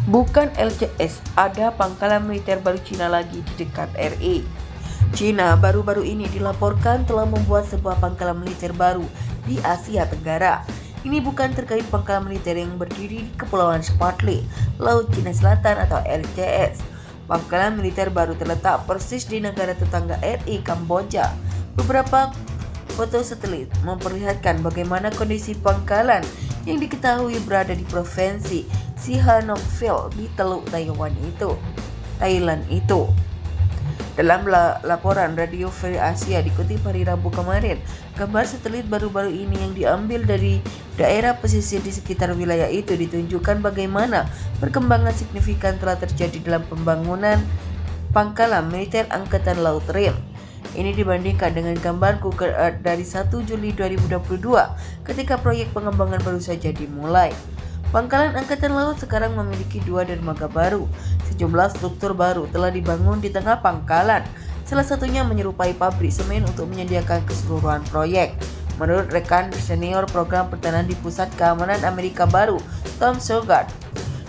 Bukan LCS, ada pangkalan militer baru Cina lagi di dekat RI. Cina baru-baru ini dilaporkan telah membuat sebuah pangkalan militer baru di Asia Tenggara. Ini bukan terkait pangkalan militer yang berdiri di Kepulauan Spratly, Laut Cina Selatan atau LCS. Pangkalan militer baru terletak persis di negara tetangga RI, Kamboja. Beberapa foto satelit memperlihatkan bagaimana kondisi pangkalan yang diketahui berada di provinsi Sihanoukville di Teluk Thailand itu. Dalam laporan Radio Free Asia dikutip hari Rabu kemarin, gambar satelit baru-baru ini yang diambil dari daerah pesisir di sekitar wilayah itu ditunjukkan bagaimana perkembangan signifikan telah terjadi dalam pembangunan pangkalan militer Angkatan Laut RIM. Ini dibandingkan dengan gambar Google Earth dari 1 Juli 2022 ketika proyek pengembangan baru saja dimulai. Pangkalan Angkatan Laut sekarang memiliki 2 dermaga baru. Sejumlah struktur baru telah dibangun di tengah pangkalan. Salah satunya menyerupai pabrik semen untuk menyediakan keseluruhan proyek. Menurut rekan senior program pertahanan di Pusat Keamanan Amerika Baru, Tom Shogard.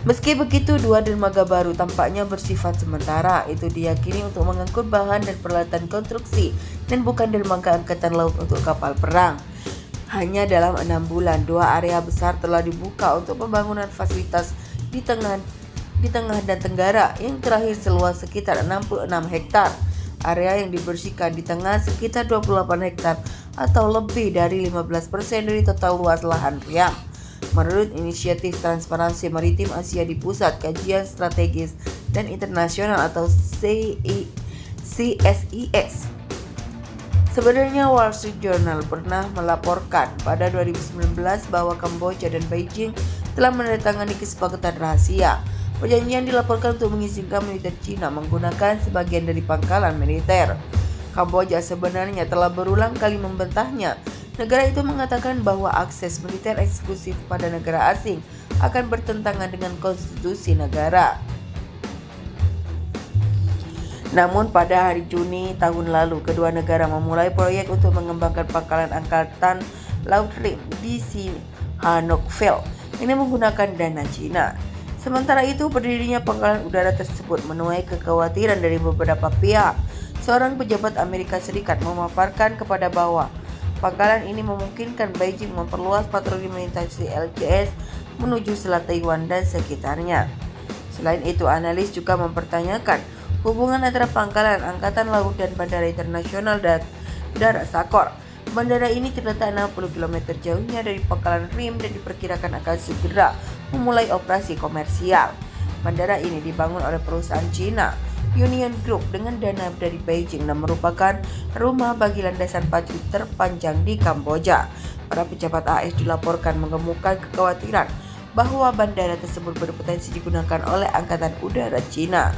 Meski begitu, 2 dermaga baru tampaknya bersifat sementara. Itu diyakini untuk mengangkut bahan dan peralatan konstruksi dan bukan dermaga Angkatan Laut untuk kapal perang. Hanya dalam 6 bulan, 2 area besar telah dibuka untuk pembangunan fasilitas di tengah dan tenggara yang terakhir seluas sekitar 66 hektar. Area yang dibersihkan di tengah sekitar 28 hektar atau lebih dari 15% dari total luas lahan Riam. Menurut Inisiatif Transparansi Maritim Asia di Pusat Kajian Strategis dan Internasional atau CSIS. Sebenarnya Wall Street Journal pernah melaporkan pada 2019 bahwa Kamboja dan Beijing telah menandatangani kesepakatan rahasia. Perjanjian dilaporkan untuk mengizinkan militer Cina menggunakan sebagian dari pangkalan militer. Kamboja sebenarnya telah berulang kali membantahnya. Negara itu mengatakan bahwa akses militer eksklusif pada negara asing akan bertentangan dengan konstitusi negara. Namun pada hari Juni tahun lalu, kedua negara memulai proyek untuk mengembangkan pangkalan Angkatan Laut RIM di Sihanoukville. Ini menggunakan dana Cina. Sementara itu, berdirinya pangkalan udara tersebut menuai kekhawatiran dari beberapa pihak. Seorang pejabat Amerika Serikat memaparkan kepada bahwa pangkalan ini memungkinkan Beijing memperluas patroli melintasi LCS menuju Selat Taiwan dan sekitarnya. Selain itu, analis juga mempertanyakan hubungan antara pangkalan Angkatan Laut dan Bandara Internasional Darat Sakor. Bandara ini terletak 60 km jauhnya dari pangkalan RIM dan diperkirakan akan segera memulai operasi komersial. Bandara ini dibangun oleh perusahaan Cina, Union Group, dengan dana dari Beijing dan merupakan rumah bagi landasan pacu terpanjang di Kamboja. Para pejabat AS dilaporkan mengemuka kekhawatiran bahwa bandara tersebut berpotensi digunakan oleh Angkatan Udara Cina.